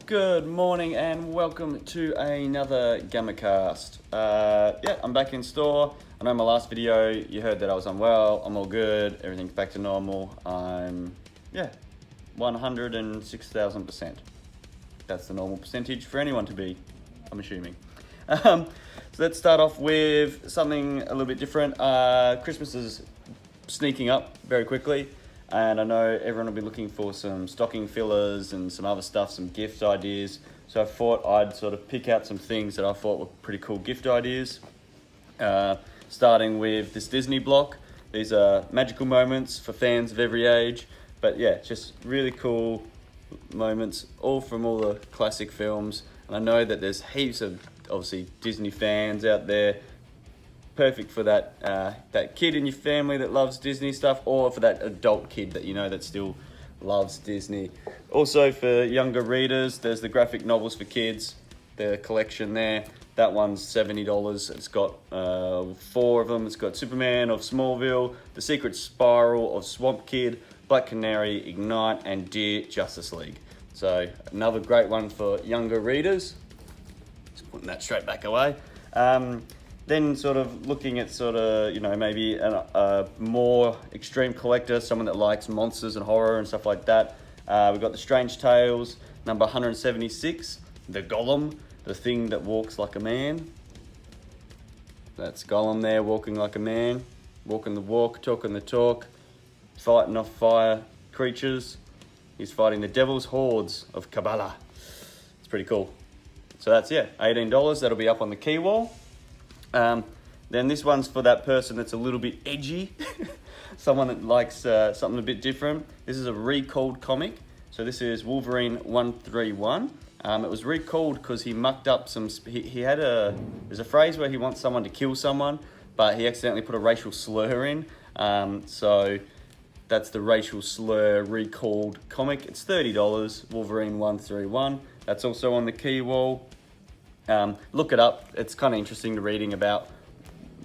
Good morning and welcome to another GammaCast. I'm back in store. I know my last video you heard that I was unwell. I'm all good. Everything's back to normal. I'm 106,000%. That's the normal percentage for anyone to be, I'm assuming. So let's start off with something a little bit different. Christmas is sneaking up very quickly. And I know everyone will be looking for some stocking fillers and some other stuff, some gift ideas. So I thought I'd sort of pick out some things that I thought were pretty cool gift ideas. Starting with this Disney block. These are magical moments for fans of every age. But yeah, just really cool moments, all from all the classic films. And I know that there's heaps of, obviously, Disney fans out there. Perfect for that kid in your family that loves Disney stuff, or for that adult kid that you know that still loves Disney. Also for younger readers, there's the graphic novels for kids, the collection there. That one's $70. It's got 4 of them. It's got Superman of Smallville, The Secret Spiral of Swamp Kid, Black Canary, Ignite, and Dear Justice League. So another great one for younger readers. Just putting that straight back away. Then sort of looking at maybe a more extreme collector, someone that likes monsters and horror and stuff like that. We've got the Strange Tales, number 176, the Golem, the thing that walks like a man. That's Golem there, walking like a man, walking the walk, talking the talk, fighting off fire creatures. He's fighting the devil's hordes of Kabbalah. It's pretty cool. So that's, $18. That'll be up on the key wall. Then this one's for that person that's a little bit edgy, someone that likes something a bit different. This is a recalled comic. So this is Wolverine 131. It was recalled because he mucked up some. There's a phrase where he wants someone to kill someone, but he accidentally put a racial slur in. So that's the racial slur recalled comic. It's $30. Wolverine 131. That's also on the key wall. Look it up. It's kind of interesting to reading about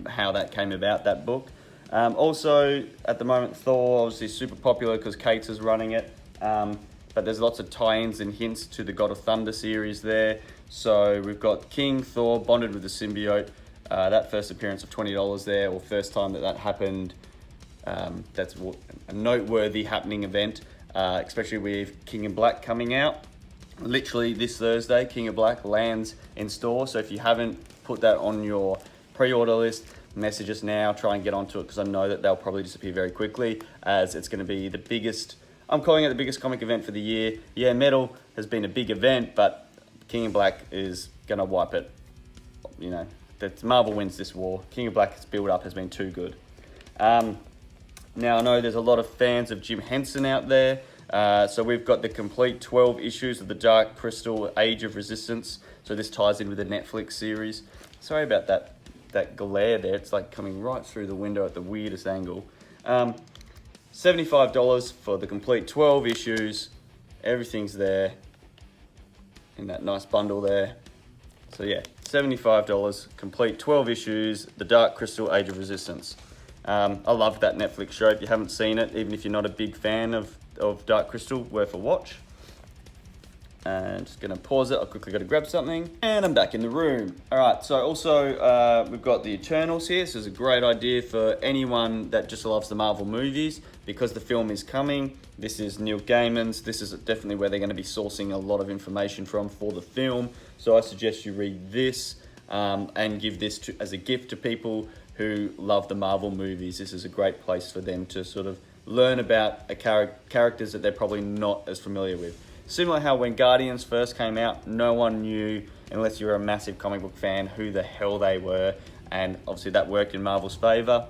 how that came about, that book. Also, at the moment, Thor obviously super popular because Kate's is running it. But there's lots of tie-ins and hints to the God of Thunder series there. So we've got King Thor bonded with the symbiote. That first appearance of $20 there, or first time that happened. That's a noteworthy happening event, especially with King in Black coming out. Literally this Thursday, King of Black lands in store. So if you haven't put that on your pre-order list, message us now. Try and get onto it because I know that they'll probably disappear very quickly, as it's going to be the biggest. I'm calling it the biggest comic event for the year. Yeah, Metal has been a big event, but King of Black is going to wipe it. You know, that Marvel wins this war. King of Black's build-up has been too good. Now I know there's a lot of fans of Jim Henson out there. So we've got the complete 12 issues of the Dark Crystal Age of Resistance. So this ties in with the Netflix series. Sorry about that glare there. It's like coming right through the window at the weirdest angle. $75 for the complete 12 issues. Everything's there in that nice bundle there. So yeah, $75, complete 12 issues, the Dark Crystal Age of Resistance. I love that Netflix show. If you haven't seen it, even if you're not a big fan of Dark Crystal, worth a watch. And just gonna pause it. I quickly got to grab something, and I'm back in the room. All right. So also we've got the Eternals here. So this is a great idea for anyone that just loves the Marvel movies because the film is coming. This is Neil Gaiman's. This is definitely where they're going to be sourcing a lot of information from for the film. So I suggest you read this and give this as a gift to people who love the Marvel movies. This is a great place for them to sort of learn about characters that they're probably not as familiar with. Similar how when Guardians first came out, no one knew, unless you're a massive comic book fan, who the hell they were. And obviously that worked in Marvel's favor.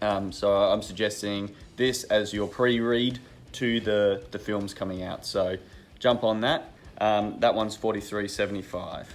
So I'm suggesting this as your pre-read to the films coming out. So jump on that. That one's $43.75.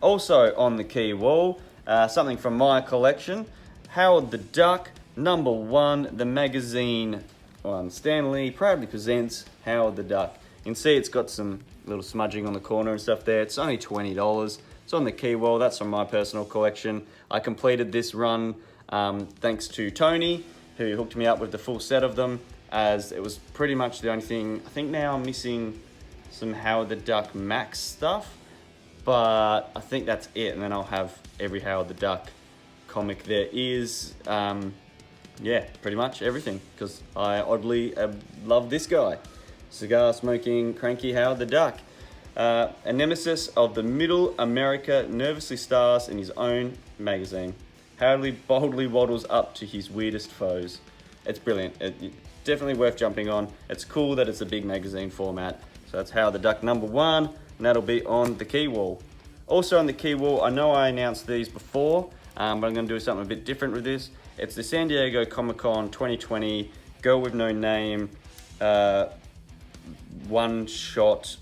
Also on the key wall, something from my collection, Howard the Duck, number 1, the magazine one. Stan Lee proudly presents Howard the Duck. You can see it's got some little smudging on the corner and stuff there. It's only $20. It's on the key wall. That's from my personal collection. I completed this run thanks to Tony, who hooked me up with the full set of them, as it was pretty much the only thing. I think now I'm missing some Howard the Duck Max stuff, but I think that's it, and then I'll have every Howard the Duck comic there is. Yeah, pretty much everything, because I oddly love this guy. Cigar smoking, cranky Howard the Duck. A nemesis of the middle America nervously stars in his own magazine. Howard boldly waddles up to his weirdest foes. It's brilliant. Definitely worth jumping on. It's cool that it's a big magazine format. So that's Howard the Duck #1, and that'll be on the key wall. Also on the key wall, I know I announced these before, but I'm going to do something a bit different with this. It's the San Diego Comic-Con 2020 Girl with No Name one-shot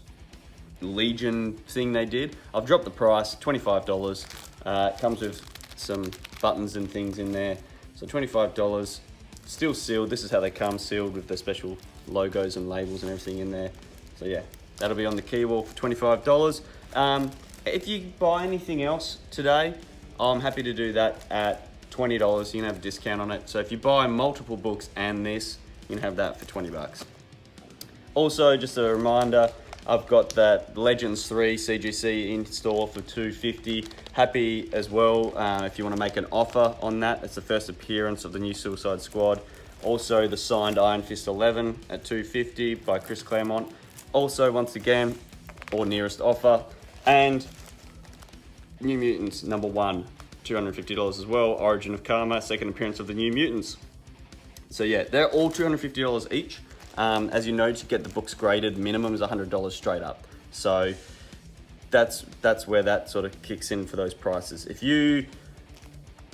Legion thing they did. I've dropped the price, $25. It comes with some buttons and things in there. So $25, still sealed. This is how they come, sealed with the special logos and labels and everything in there. So yeah, that'll be on the key wall for $25. If you buy anything else today, I'm happy to do that at $20. You can have a discount on it. So if you buy multiple books and this, you can have that for $20. Also, just a reminder, I've got that Legends 3 CGC in store for $250. Happy as well if you want to make an offer on that. It's the first appearance of the new Suicide Squad. Also, the signed Iron Fist 11 at $250 by Chris Claremont. Also, once again, or nearest offer. And New Mutants #1, $250 as well. Origin of Karma, second appearance of the New Mutants. So yeah, they're all $250 each. As you know, to get the books graded, minimum is $100 straight up. So that's where that sort of kicks in for those prices. If you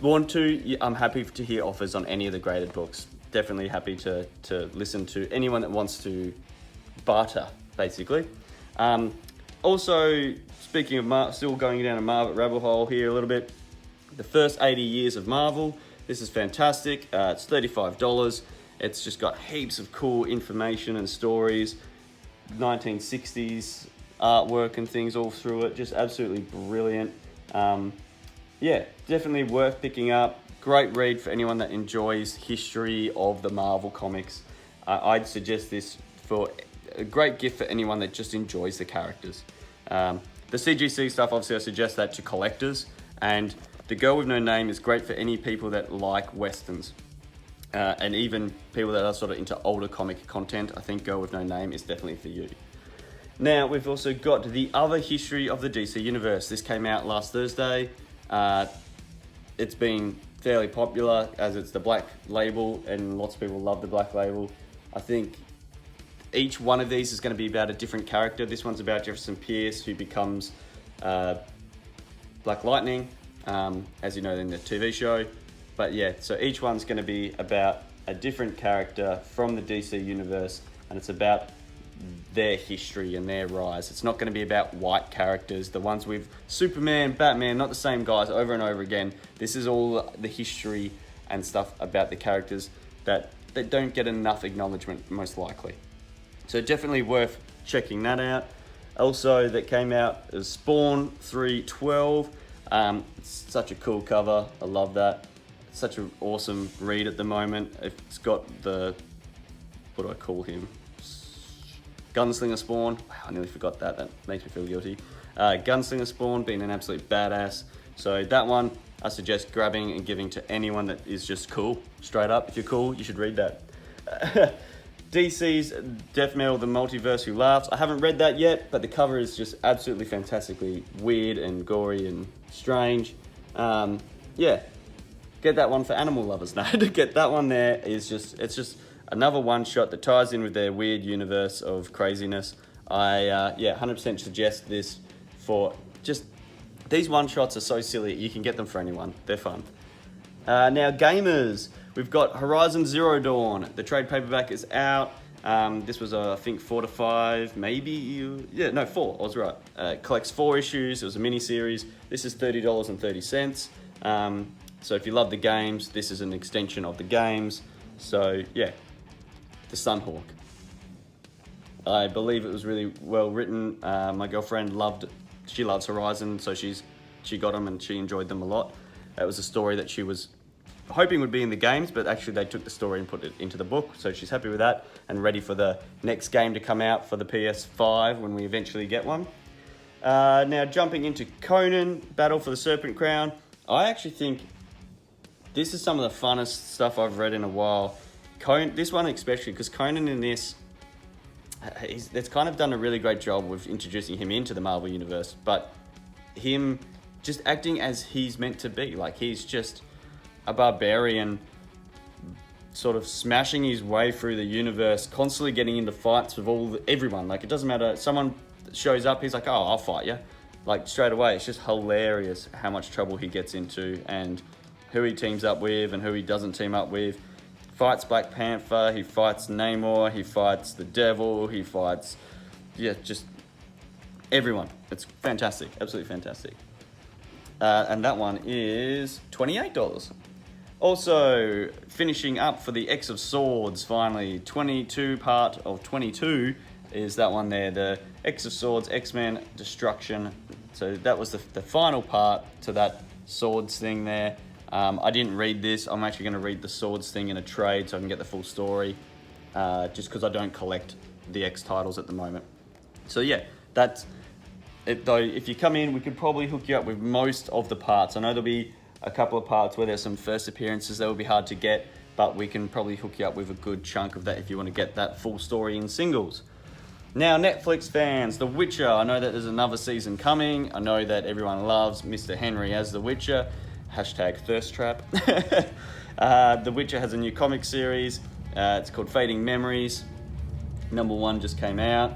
want to, I'm happy to hear offers on any of the graded books. Definitely happy to listen to anyone that wants to barter, basically. Also, speaking of still going down a Marvel rabbit hole here a little bit, the first 80 years of Marvel. This is fantastic. It's $35. It's just got heaps of cool information and stories, 1960s artwork and things all through it. Just absolutely brilliant. Yeah, definitely worth picking up. Great read for anyone that enjoys history of the Marvel comics. I'd suggest this for a great gift for anyone that just enjoys the characters. The CGC stuff, obviously I suggest that to collectors, and The Girl with No Name is great for any people that like Westerns. And even people that are sort of into older comic content. I think Girl with No Name is definitely for you. Now, we've also got the other history of the DC Universe. This came out last Thursday. It's been fairly popular as it's the black label, and lots of people love the black label. I think each one of these is going to be about a different character. This one's about Jefferson Pierce, who becomes Black Lightning, as you know, in the TV show. But yeah, so each one's going to be about a different character from the DC Universe, and it's about their history and their rise. It's not going to be about white characters, the ones with Superman, Batman, not the same guys over and over again. This is all the history and stuff about the characters that don't get enough acknowledgement, most likely. So definitely worth checking that out. Also, that came out is Spawn 312. It's such a cool cover. I love that. Such an awesome read at the moment. It's got the, what do I call him? Gunslinger Spawn. Wow, I nearly forgot that. That makes me feel guilty. Gunslinger Spawn being an absolute badass. So that one I suggest grabbing and giving to anyone that is just cool. Straight up, if you're cool, you should read that. DC's Death Metal, The Multiverse Who Laughs. I haven't read that yet, but the cover is just absolutely fantastically weird and gory and strange. Yeah. Get that one for animal lovers. No, to get that one there is just, it's just another one shot that ties in with their weird universe of craziness. I 100% suggest this for just, these one shots are so silly, you can get them for anyone. They're fun. Now gamers, we've got Horizon Zero Dawn. The trade paperback is out. This was, I think, 4 to 5, maybe, 4, I was right. Collects 4 issues, it was a mini-series. This is $30.30. So if you love the games, this is an extension of the games. So yeah, the Sunhawk. I believe it was really well written. My girlfriend loves Horizon, so she got them and she enjoyed them a lot. It was a story that she was hoping would be in the games, but actually they took the story and put it into the book. So she's happy with that and ready for the next game to come out for the PS5 when we eventually get one. Now jumping into Conan, Battle for the Serpent Crown. I actually think this is some of the funnest stuff I've read in a while. This one especially, because Conan in this, it's kind of done a really great job with introducing him into the Marvel Universe, but him just acting as he's meant to be. Like, he's just a barbarian, sort of smashing his way through the universe, constantly getting into fights with everyone. Like, it doesn't matter, someone shows up, he's like, oh, I'll fight you. Like, straight away. It's just hilarious how much trouble he gets into and who he teams up with and who he doesn't team up with. Fights Black Panther, he fights Namor, he fights the Devil, he fights, just everyone. It's fantastic, absolutely fantastic. And that one is $28. Also, finishing up for the X of Swords, finally, 22 part of 22 is that one there, the X of Swords, X-Men Destruction. So that was the final part to that Swords thing there. I didn't read this. I'm actually going to read the Swords thing in a trade so I can get the full story, just because I don't collect the X titles at the moment. So yeah, that's it though. If you come in, we could probably hook you up with most of the parts. I know there'll be a couple of parts where there's some first appearances that will be hard to get, but we can probably hook you up with a good chunk of that if you want to get that full story in singles. Now, Netflix fans, The Witcher. I know that there's another season coming. I know that everyone loves Mr. Henry as The Witcher. Hashtag thirst trap. The Witcher has a new comic series. It's called Fading Memories. Number 1 just came out.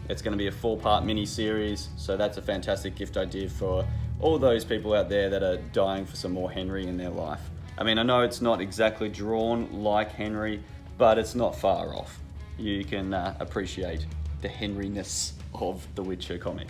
It's going to be a 4-part mini-series. So that's a fantastic gift idea for all those people out there that are dying for some more Henry in their life. I mean, I know it's not exactly drawn like Henry, but it's not far off. You can appreciate the Henry-ness of the Witcher comic.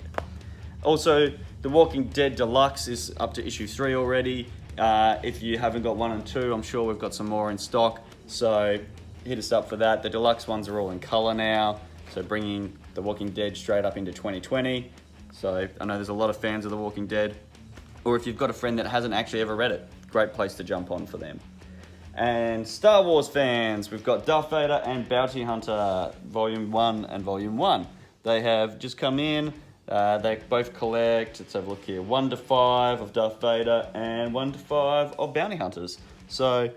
Also, The Walking Dead Deluxe is up to issue 3 already. If you haven't got 1 and 2, I'm sure we've got some more in stock. So hit us up for that. The deluxe ones are all in color now. So bringing The Walking Dead straight up into 2020. So I know there's a lot of fans of The Walking Dead. Or if you've got a friend that hasn't actually ever read it, great place to jump on for them. And Star Wars fans, we've got Darth Vader and Bounty Hunter, Volume 1 and Volume 1. They have just come in. They both collect, let's have a look here, 1 to 5 of Darth Vader and 1 to 5 of Bounty Hunters. So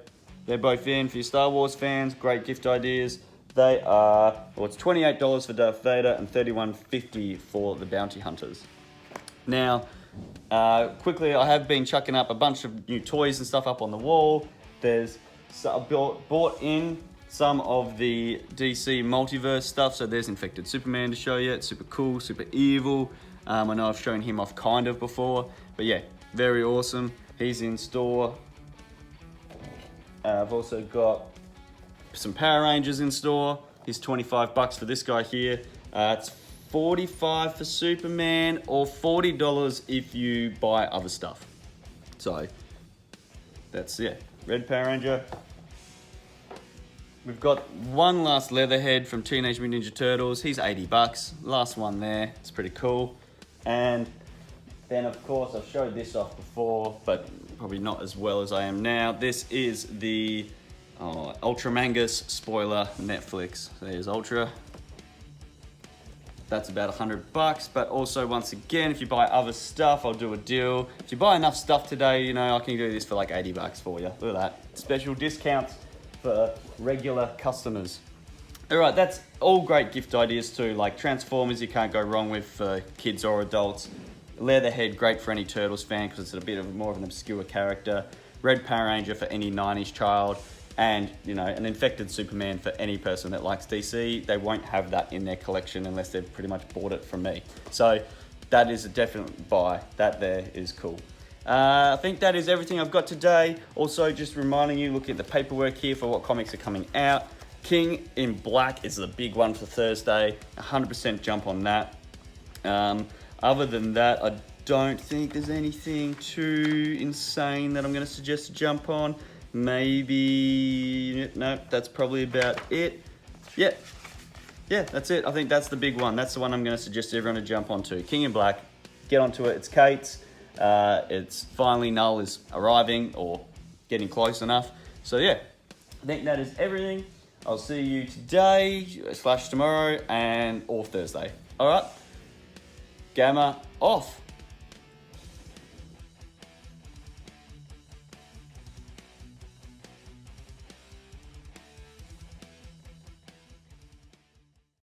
they're both in for your Star Wars fans, great gift ideas. They are, well, it's $28 for Darth Vader and $31.50 for the Bounty Hunters. Now, quickly, I have been chucking up a bunch of new toys and stuff up on the wall. I bought in some of the DC multiverse stuff. So there's Infected Superman to show you. It's super cool, super evil. I know I've shown him off kind of before, but yeah, very awesome. He's in store. I've also got some Power Rangers in store. He's $25 for this guy here. It's $45 for Superman or $40 if you buy other stuff. So that's, yeah, Red Power Ranger. We've got one last Leatherhead from Teenage Mutant Ninja Turtles. He's $80. Last one there. It's pretty cool. And then, of course, I've showed this off before, but probably not as well as I am now. This is the Ultramangus spoiler Netflix. There's Ultra. That's about $100. But also, once again, if you buy other stuff, I'll do a deal. If you buy enough stuff today, you know, I can do this for like $80 for you. Look at that. Special discounts for regular customers. All right, that's all great gift ideas too. Like Transformers, you can't go wrong with for kids or adults. Leatherhead, great for any Turtles fan because it's a bit of more of an obscure character. Red Power Ranger for any 90s child. And, you know, an Infected Superman for any person that likes DC. They won't have that in their collection unless they've pretty much bought it from me. So that is a definite buy. That there is cool. I think that is everything I've got today. Also, just reminding you, looking at the paperwork here for what comics are coming out. King in Black is the big one for Thursday. 100% jump on that. Other than that, I don't think there's anything too insane that I'm going to suggest to jump on. Maybe, no, that's probably about it. Yeah, that's it. I think that's the big one. That's the one I'm going to suggest everyone to jump onto. King in Black, get onto it. It's Kate's. It's finally Knull is arriving, or getting close enough. So yeah, I think that is everything. I'll see you today, / tomorrow, and or Thursday. All right, Gamma off.